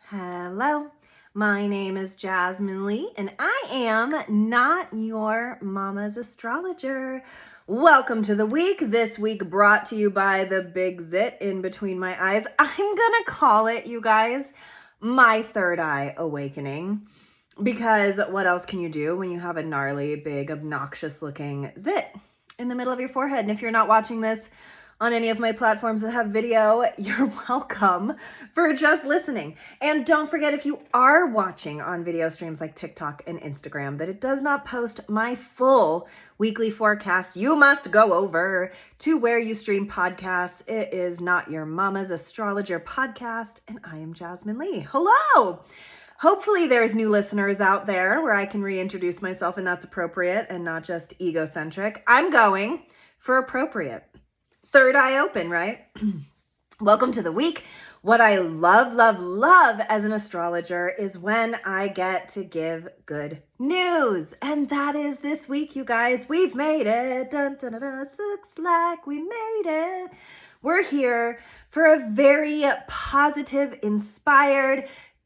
Hello, my name is Jasmine Lee, and I am not your mama's astrologer. Welcome to the week. This week brought to you by the big zit in between my eyes. I'm gonna call it, you guys, my third eye awakening. Because what else can you do when you have a gnarly, big, obnoxious looking zit in the middle of your forehead? And if you're not watching this on any of my platforms that have video, you're welcome for just listening. And don't forget, if you are watching on video streams like TikTok and Instagram, that it does not post my full weekly forecast. You must go over to where you stream podcasts. It is Not Your Mama's Astrologer Podcast, and I am Jasmine Lee. Hello! Hopefully there's new listeners out there where I can reintroduce myself and that's appropriate and not just egocentric. I'm going for appropriate. Third eye open, right? Welcome to the week. What I love as an astrologer is when I get to give good news. And that is this week, you guys. We've made it. Dun, dun, dun, dun. Looks like we made it. We're here for a very positive, inspired,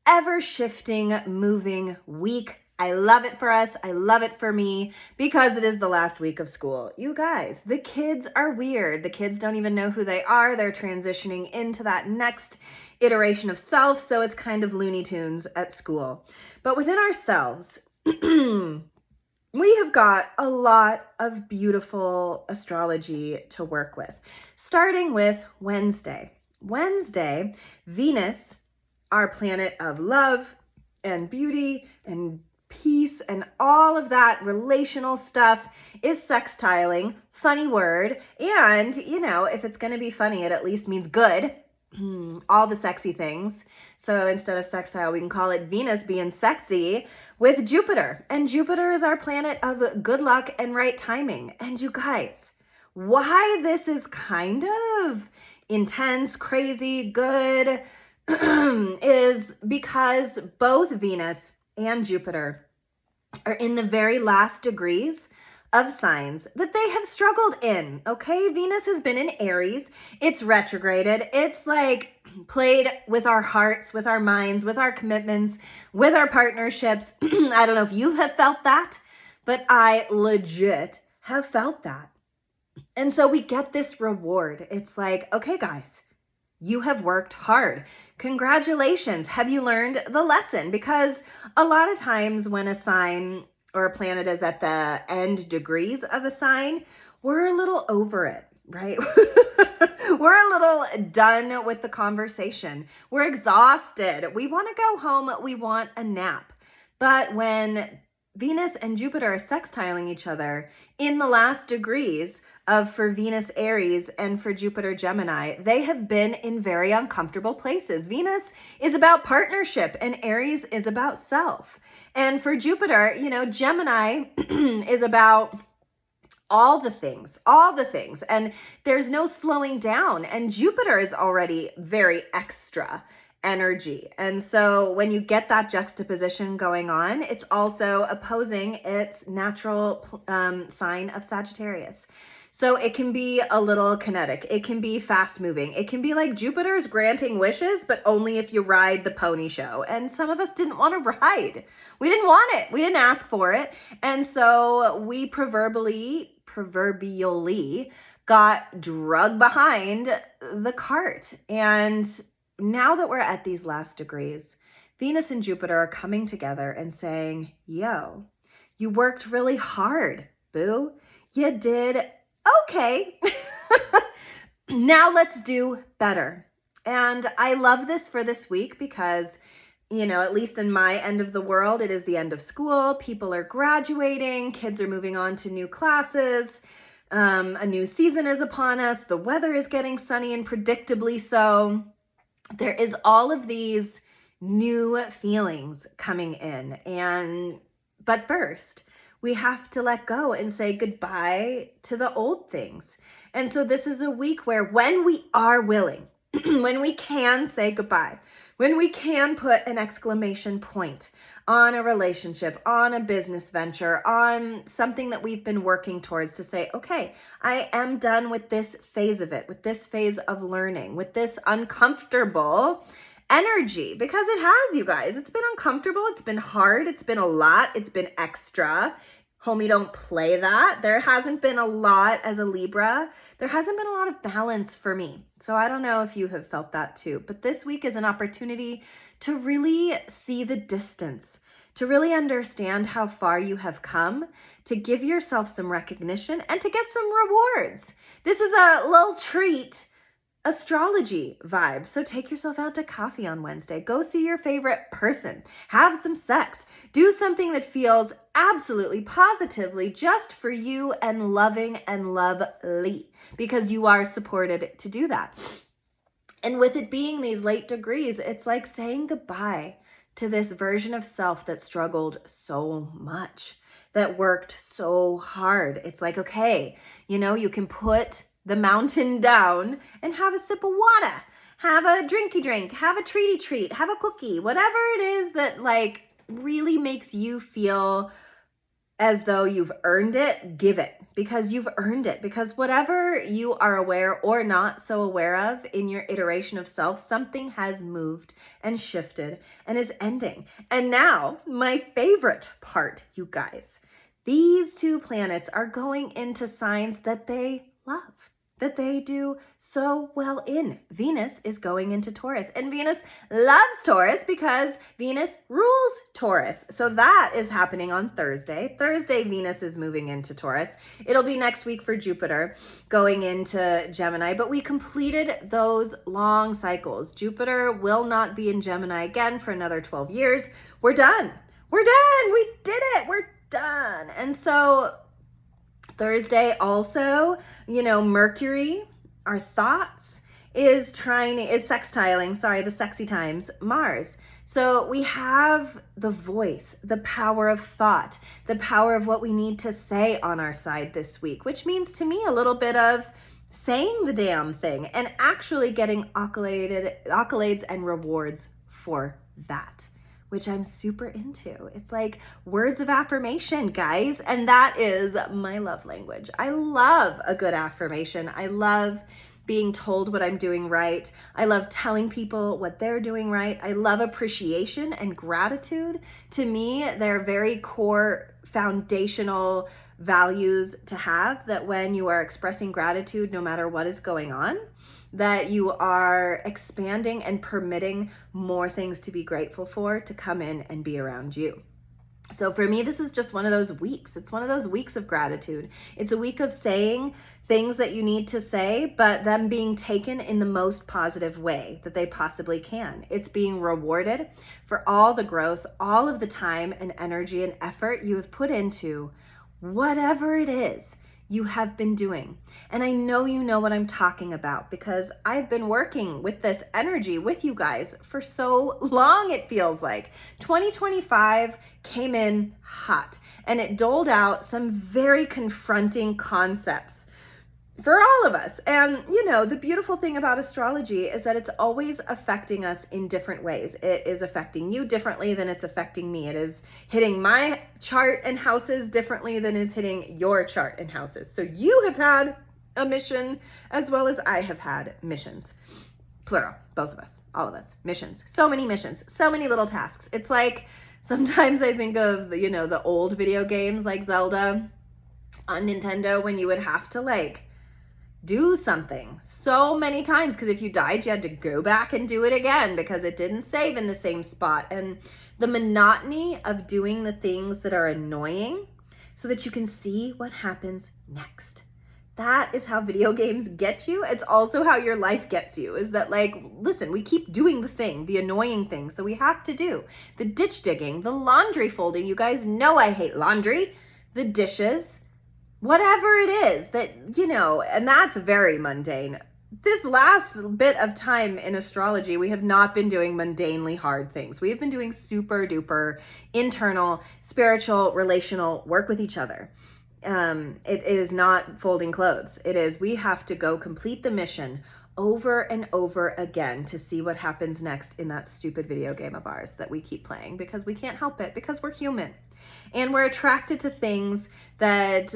ever-shifting, moving week. I love it for us. I love it for me because it is the last week of school. You guys, the kids are weird. The kids don't even know who they are. They're transitioning into that next iteration of self. So it's kind of Looney Tunes at school. But within ourselves, we have got a lot of beautiful astrology to work with, starting with Wednesday. Wednesday, Venus, our planet of love and beauty and peace and all of that relational stuff, is sextiling. Funny word. And, you know, if it's going to be funny, it at least means good. All the sexy things. So instead of sextile, we can call it Venus being sexy with Jupiter. And Jupiter is our planet of good luck and right timing. And you guys, why this is kind of intense, crazy, good, is because both Venus and Jupiter are in the very last degrees of signs that they have struggled in, okay? Venus has been in Aries. It's retrograded. It's like played with our hearts, with our minds, with our commitments, with our partnerships. I don't know if you have felt that, but I legit have felt that. And so we get this reward. It's like, okay, guys, you have worked hard. Congratulations. Have you learned the lesson? Because a lot of times when a sign or a planet is at the end degrees of a sign, we're a little over it, right? We're a little done with the conversation. We're exhausted. We want to go home. We want a nap. But when Venus and Jupiter are sextiling each other in the last degrees of for Venus Aries and for Jupiter Gemini, they have been in very uncomfortable places. Venus is about partnership and Aries is about self. And for Jupiter, you know, Gemini is about all the things. And there's no slowing down. And Jupiter is already very extra energy. And so when you get that juxtaposition going on, it's also opposing its natural sign of Sagittarius. So it can be a little kinetic. It can be fast moving. It can be like Jupiter's granting wishes, but only if you ride the pony show. And some of us didn't want to ride. We didn't want it. We didn't ask for it. And so we proverbially got drugged behind the cart. And now that we're at these last degrees, Venus and Jupiter are coming together and saying, yo, you worked really hard, boo. You did okay. Now let's do better. And I love this for this week because, you know, at least in my end of the world, it is the end of school. People are graduating. Kids are moving on to new classes. A new season is upon us. The weather is getting sunny and predictably so. There is all of these new feelings coming in. But first, we have to let go and say goodbye to the old things. And so this is a week where when we are willing, when we can say goodbye, when we can put an exclamation point on a relationship, on a business venture, on something that we've been working towards to say, okay, I am done with this phase of it, with this phase of learning, with this uncomfortable energy, because it has, you guys. It's been uncomfortable. It's been hard. It's been a lot. It's been extra. Homie, don't play that. There hasn't been a lot as a Libra. There hasn't been a lot of balance for me. So I don't know if you have felt that too. But this week is an opportunity to really see the distance, to really understand how far you have come, to give yourself some recognition and to get some rewards. This is a little treat astrology vibe. So take yourself out to coffee on Wednesday. Go see your favorite person. Have some sex. Do something that feels absolutely positively just for you and loving and lovely, because you are supported to do that. And with it being these late degrees, it's like saying goodbye to this version of self that struggled so much, that worked so hard. It's like, okay, you can put the mountain down and have a sip of water, have a drinky drink, have a treaty treat, have a cookie, whatever it is that like really makes you feel as though you've earned it, give it, because you've earned it. Because whatever you are aware or not so aware of in your iteration of self, something has moved and shifted and is ending. And now, my favorite part, you guys, these two planets are going into signs that they love, that they do so well in. Venus is going into Taurus, and Venus loves Taurus because Venus rules Taurus. So that is happening on Thursday. Thursday, Venus is moving into Taurus. It'll be next week for Jupiter going into Gemini, but we completed those long cycles. Jupiter will not be in Gemini again for another 12 years. We're done. We're done. We did it. We're done. And so Thursday also, Mercury, our thoughts, is sextiling, the sexy times, Mars. So we have the voice, the power of thought, the power of what we need to say on our side this week, which means to me a little bit of saying the damn thing and actually getting accolades and rewards for that, which I'm super into. It's like words of affirmation, guys. And that is my love language. I love a good affirmation. I love being told what I'm doing right. I love telling people what they're doing right. I love appreciation and gratitude. To me, they're very core foundational values to have, that when you are expressing gratitude, no matter what is going on, that you are expanding and permitting more things to be grateful for to come in and be around you. So for me, this is just one of those weeks. It's one of those weeks of gratitude. It's a week of saying things that you need to say, but them being taken in the most positive way that they possibly can. It's being rewarded for all the growth, all of the time and energy and effort you have put into whatever it is you have been doing. And I know you know what I'm talking about, because I've been working with this energy with you guys for so long. It feels like 2025 came in hot, and it doled out some very confronting concepts for all of us. And the beautiful thing about astrology is that it's always affecting us in different ways. It is affecting you differently than it's affecting me. It is hitting my chart and houses differently than is hitting your chart and houses. So you have had a mission as well as I have had missions. Plural, both of us, all of us, missions, so many little tasks. It's like, sometimes I think of the old video games like Zelda on Nintendo, when you would have to do something so many times, because if you died, you had to go back and do it again because it didn't save in the same spot. And the monotony of doing the things that are annoying so that you can see what happens next. That is how video games get you. It's also how your life gets you, is that listen, we keep doing the annoying things that we have to do. The ditch digging, the laundry folding. You guys know I hate laundry. The dishes, whatever it is that, and that's very mundane. This last bit of time in astrology, we have not been doing mundanely hard things. We have been doing super duper internal, spiritual, relational work with each other. It is not folding clothes. It is, we have to go complete the mission over and over again to see what happens next in that stupid video game of ours that we keep playing because we can't help it, because we're human. And we're attracted to things that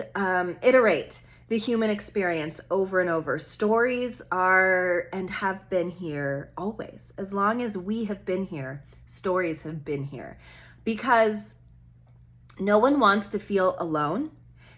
iterate the human experience over and over. Stories are and have been here always. As long as we have been here, stories have been here. Because no one wants to feel alone,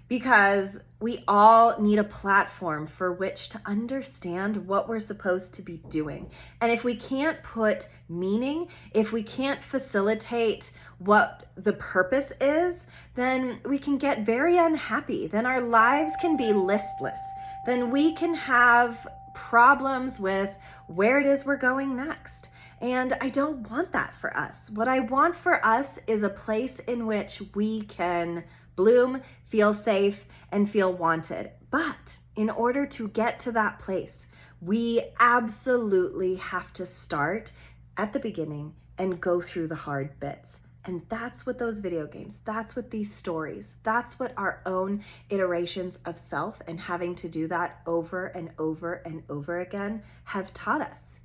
because we all need a platform for which to understand what we're supposed to be doing. And if we can't put meaning, if we can't facilitate what the purpose is, then we can get very unhappy. Then our lives can be listless. Then we can have problems with where it is we're going next. And I don't want that for us. What I want for us is a place in which we can bloom, feel safe, and feel wanted. But in order to get to that place, we absolutely have to start at the beginning and go through the hard bits. And that's what those video games, that's what these stories, that's what our own iterations of self and having to do that over and over and over again have taught us.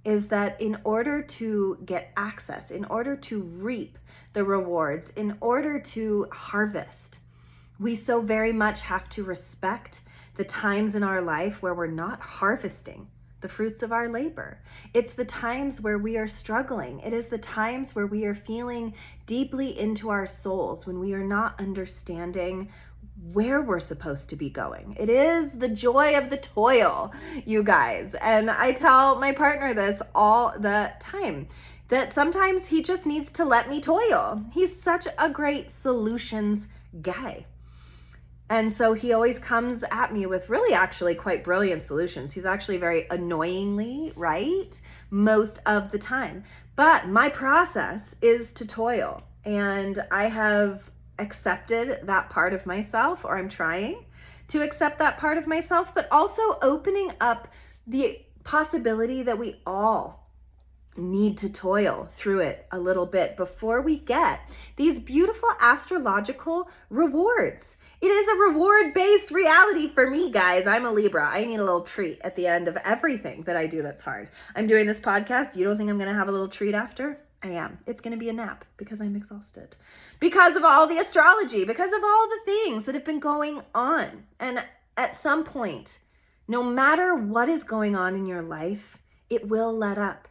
Is that in order to get access, in order to reap the rewards, in order to harvest, we so very much have to respect the times in our life where we're not harvesting the fruits of our labor. It's the times where we are struggling. It is the times where we are feeling deeply into our souls, when we are not understanding where we're supposed to be going. It is the joy of the toil, you guys. And I tell my partner this all the time, that sometimes he just needs to let me toil. He's such a great solutions guy. And so he always comes at me with really actually quite brilliant solutions. He's actually very annoyingly right most of the time. But my process is to toil. And I have accepted that part of myself, or I'm trying to accept that part of myself, but also opening up the possibility that we all need to toil through it a little bit before we get these beautiful astrological rewards. It is a reward-based reality for me, guys. I'm a Libra. I need a little treat at the end of everything that I do that's hard. I'm doing this podcast. You don't think I'm going to have a little treat after? I am. It's going to be a nap because I'm exhausted. Because of all the astrology, because of all the things that have been going on. And at some point, no matter what is going on in your life, it will let up.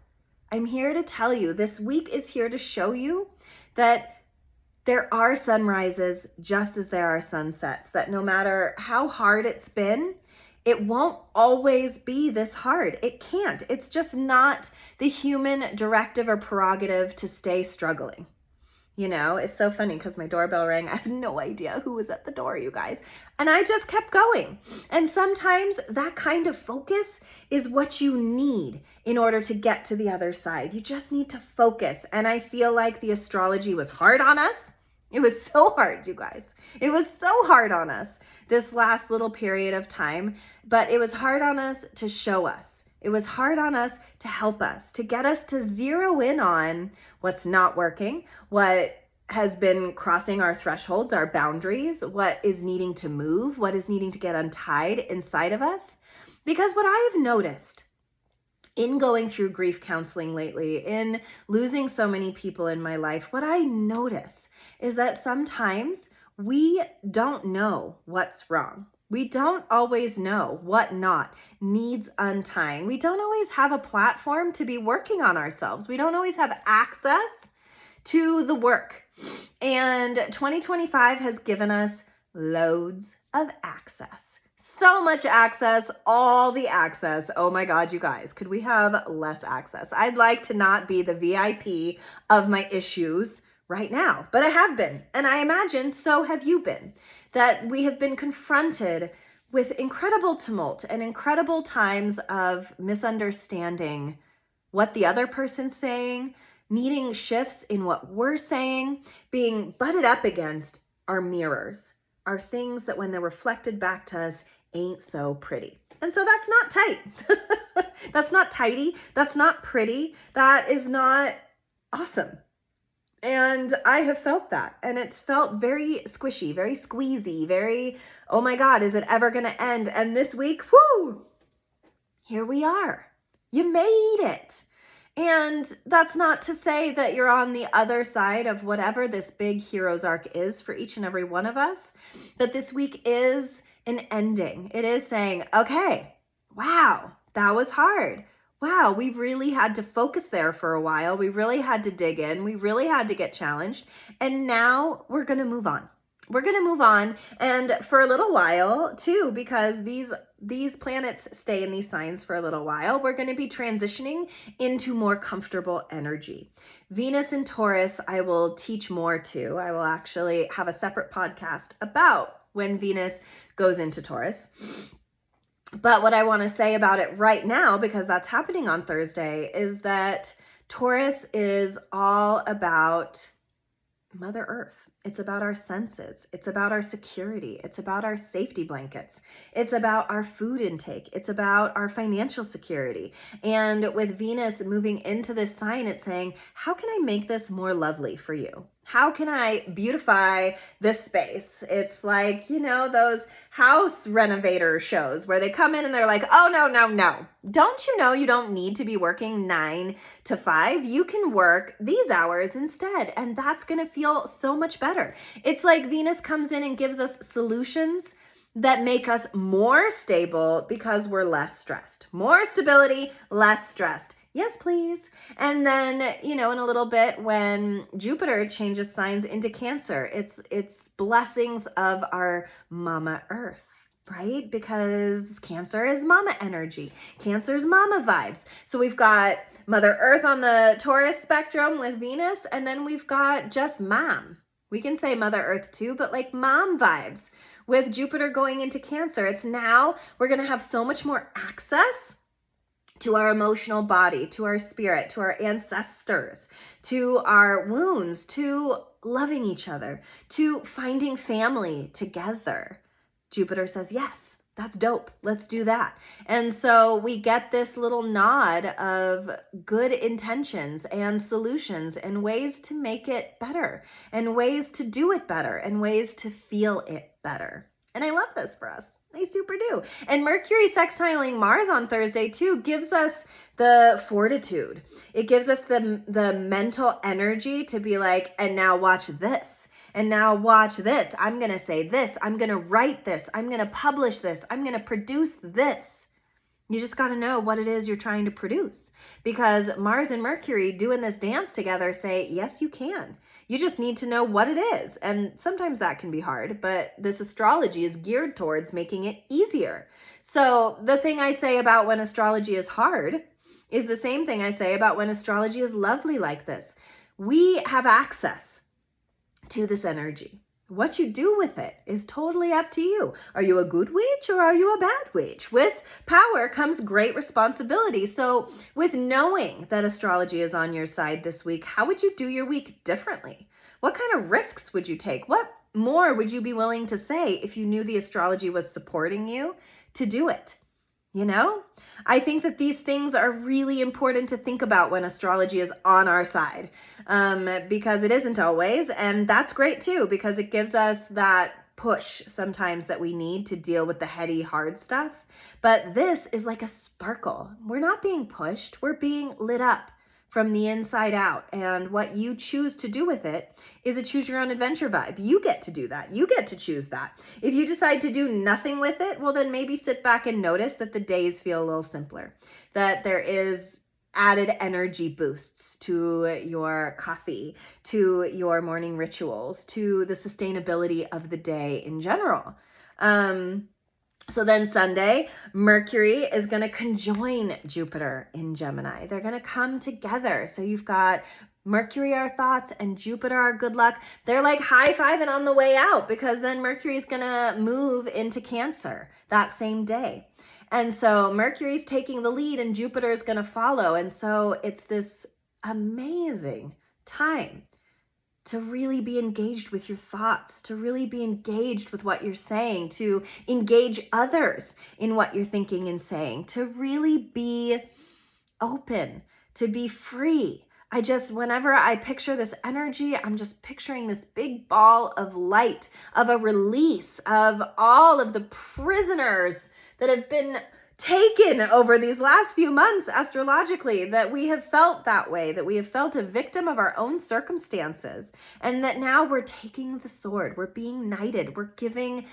I'm here to tell you, this week is here to show you that there are sunrises just as there are sunsets, that no matter how hard it's been, it won't always be this hard. It can't. It's just not the human directive or prerogative to stay struggling. You know, it's so funny because my doorbell rang. I have no idea who was at the door, you guys. And I just kept going. And sometimes that kind of focus is what you need in order to get to the other side. You just need to focus. And I feel like the astrology was hard on us. It was so hard, you guys. It was so hard on us this last little period of time, but it was hard on us to show us. It was hard on us to help us, to get us to zero in on what's not working, what has been crossing our thresholds, our boundaries, what is needing to move, what is needing to get untied inside of us. Because what I have noticed in going through grief counseling lately, in losing so many people in my life, what I notice is that sometimes we don't know what's wrong. We don't always know what not needs untying. We don't always have a platform to be working on ourselves. We don't always have access to the work. And 2025 has given us loads of access. So much access, all the access. Oh my God, you guys, could we have less access? I'd like to not be the VIP of my issues right now, but I have been. And I imagine so have you been, that we have been confronted with incredible tumult and incredible times of misunderstanding what the other person's saying, needing shifts in what we're saying, being butted up against our mirrors, are things that when they're reflected back to us ain't so pretty. And so that's not tight. That's not tidy. That's not pretty. That is not awesome. And I have felt that. And it's felt very squishy, very squeezy, very, oh my God, is it ever going to end? And this week, whoo, here we are. You made it. And that's not to say that you're on the other side of whatever this big hero's arc is for each and every one of us. But this week is an ending. It is saying, okay, wow, that was hard. Wow, we really had to focus there for a while. We really had to dig in. We really had to get challenged. And now we're going to move on. We're going to move on, and for a little while too, because these planets stay in these signs for a little while, we're going to be transitioning into more comfortable energy. Venus and Taurus, I will teach more to. I will actually have a separate podcast about when Venus goes into Taurus. But what I want to say about it right now, because that's happening on Thursday, is that Taurus is all about Mother Earth. It's about our senses. It's about our security. It's about our safety blankets. It's about our food intake. It's about our financial security. And with Venus moving into this sign, it's saying, how can I make this more lovely for you? How can I beautify this space? It's like, those house renovator shows where they come in and they're like, oh, no. Don't you know you don't need to be working 9 to 5? You can work these hours instead. And that's going to feel so much better. It's like Venus comes in and gives us solutions that make us more stable because we're less stressed. More stability, less stressed. Yes, please. And then, in a little bit when Jupiter changes signs into Cancer, it's blessings of our Mama Earth, right? Because Cancer is mama energy. Cancer is mama vibes. So we've got Mother Earth on the Taurus spectrum with Venus, and then we've got just mom. We can say Mother Earth too, but like mom vibes with Jupiter going into Cancer. It's now we're going to have so much more access to our emotional body, to our spirit, to our ancestors, to our wounds, to loving each other, to finding family together. Jupiter says, yes, that's dope. Let's do that. And so we get this little nod of good intentions and solutions and ways to make it better and ways to do it better and ways to feel it better. And I love this for us. I super do. And Mercury sextiling Mars on Thursday too gives us the fortitude. It gives us the mental energy to be like, and now watch this. And now watch this. I'm going to say this. I'm going to write this. I'm going to publish this. I'm going to produce this. You just got to know what it is you're trying to produce, because Mars and Mercury doing this dance together say, yes, you can. You just need to know what it is. And sometimes that can be hard, but this astrology is geared towards making it easier. So the thing I say about when astrology is hard is the same thing I say about when astrology is lovely like this. We have access to this energy. What you do with it is totally up to you. Are you a good witch or are you a bad witch? With power comes great responsibility. So with knowing that astrology is on your side this week, how would you do your week differently? What kind of risks would you take? What more would you be willing to say if you knew the astrology was supporting you to do it? I think that these things are really important to think about when astrology is on our side, because it isn't always. And that's great too, because it gives us that push sometimes that we need to deal with the heady, hard stuff. But this is like a sparkle. We're not being pushed. We're being lit up from the inside out. And what you choose to do with it is a choose your own adventure vibe. You get to do that. You get to choose that. If you decide to do nothing with it, well, then maybe sit back and notice that the days feel a little simpler, that there is added energy boosts to your coffee, to your morning rituals, to the sustainability of the day in general. So then Sunday, Mercury is going to conjoin Jupiter in Gemini. They're going to come together. So you've got Mercury, our thoughts, and Jupiter, our good luck. They're like high-fiving on the way out, because then Mercury is going to move into Cancer that same day. And so Mercury's taking the lead and Jupiter is going to follow. And so it's this amazing time to really be engaged with your thoughts, to really be engaged with what you're saying, to engage others in what you're thinking and saying, to really be open, to be free. Whenever I picture this energy, I'm just picturing this big ball of light, of a release of all of the prisoners that have been taken over these last few months astrologically, that we have felt that way, that we have felt a victim of our own circumstances, and that now we're taking the sword, we're being knighted, we're giving,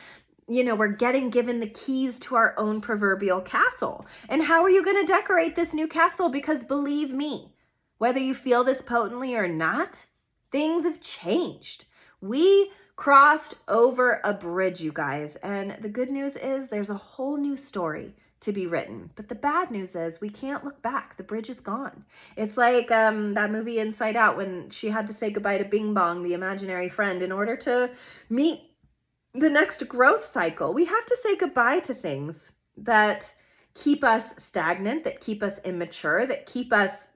we're getting given the keys to our own proverbial castle. And how are you going to decorate this new castle? Because believe me, whether you feel this potently or not, things have changed. We crossed over a bridge, you guys. And the good news is there's a whole new story to be written. But the bad news is we can't look back. The bridge is gone. It's like that movie Inside Out, when she had to say goodbye to Bing Bong, the imaginary friend, in order to meet the next growth cycle. We have to say goodbye to things that keep us stagnant, that keep us immature, that keep us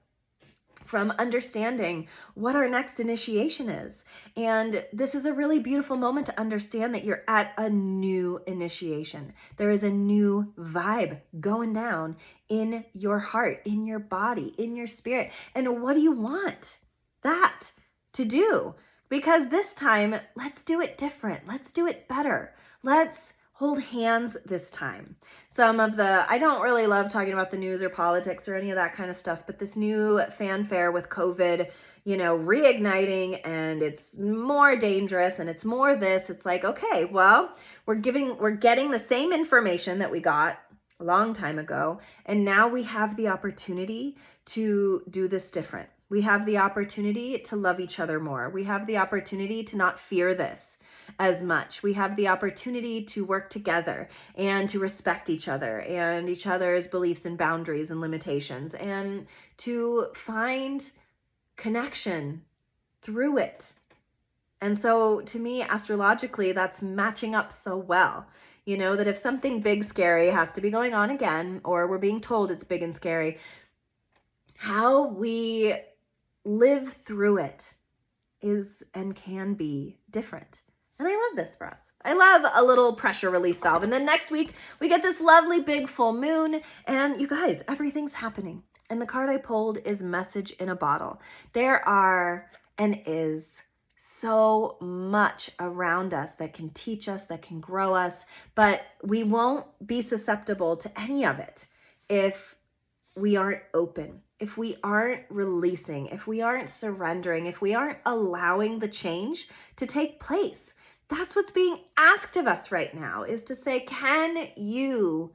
from understanding what our next initiation is. And this is a really beautiful moment to understand that you're at a new initiation. There is a new vibe going down in your heart, in your body, in your spirit. And what do you want that to do? Because this time, let's do it different. Let's do it better. Let's hold hands this time. I don't really love talking about the news or politics or any of that kind of stuff, but this new fanfare with COVID, reigniting, and it's more dangerous and it's more this, it's like, okay, well, we're getting the same information that we got a long time ago, and now we have the opportunity to do this different. We have the opportunity to love each other more. We have the opportunity to not fear this as much. We have the opportunity to work together and to respect each other and each other's beliefs and boundaries and limitations, and to find connection through it. And so to me, astrologically, that's matching up so well. That if something big, scary has to be going on again, or we're being told it's big and scary, how we live through it is and can be different. And I love this for us. I love a little pressure release valve. And then next week, we get this lovely big full moon. And you guys, everything's happening. And the card I pulled is Message in a Bottle. There are and is so much around us that can teach us, that can grow us. But we won't be susceptible to any of it if we aren't open, if we aren't releasing, if we aren't surrendering, if we aren't allowing the change to take place. That's what's being asked of us right now, is to say, can you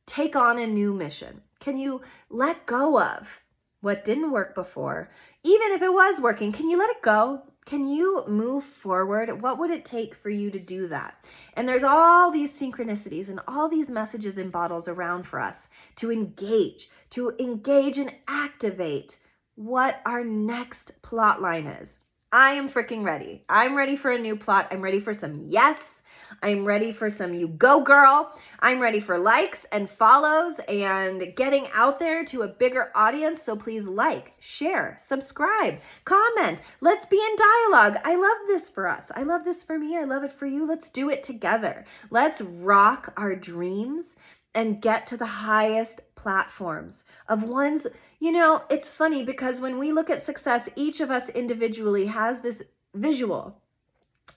take on a new mission? Can you let go of what didn't work before? Even if it was working, can you let it go? Can you move forward? What would it take for you to do that? And there's all these synchronicities and all these messages in bottles around for us to engage and activate what our next plot line is. I am freaking ready. I'm ready for a new plot. I'm ready for some yes. I'm ready for some you go girl. I'm ready for likes and follows and getting out there to a bigger audience. So please like, share, subscribe, comment. Let's be in dialogue. I love this for us. I love this for me. I love it for you. Let's do it together. Let's rock our dreams and get to the highest platforms of ones. It's funny because when we look at success, each of us individually has this visual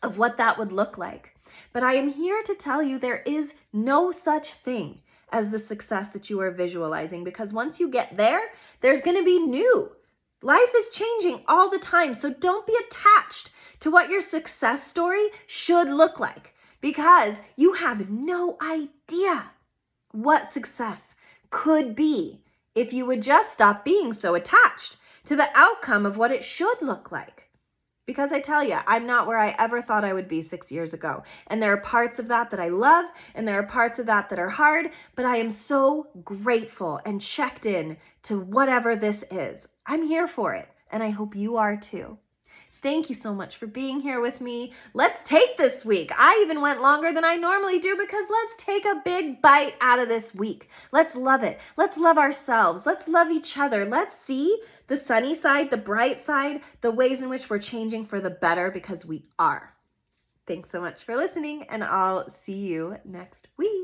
of what that would look like. But I am here to tell you there is no such thing as the success that you are visualizing, because once you get there, there's going to be new. Life is changing all the time. So don't be attached to what your success story should look like, because you have no idea what success could be if you would just stop being so attached to the outcome of what it should look like. Because I tell you, I'm not where I ever thought I would be 6 years ago. And there are parts of that I love, and there are parts of that are hard, but I am so grateful and checked in to whatever this is. I'm here for it, and I hope you are too. Thank you so much for being here with me. Let's take this week. I even went longer than I normally do, because let's take a big bite out of this week. Let's love it. Let's love ourselves. Let's love each other. Let's see the sunny side, the bright side, the ways in which we're changing for the better, because we are. Thanks so much for listening, and I'll see you next week.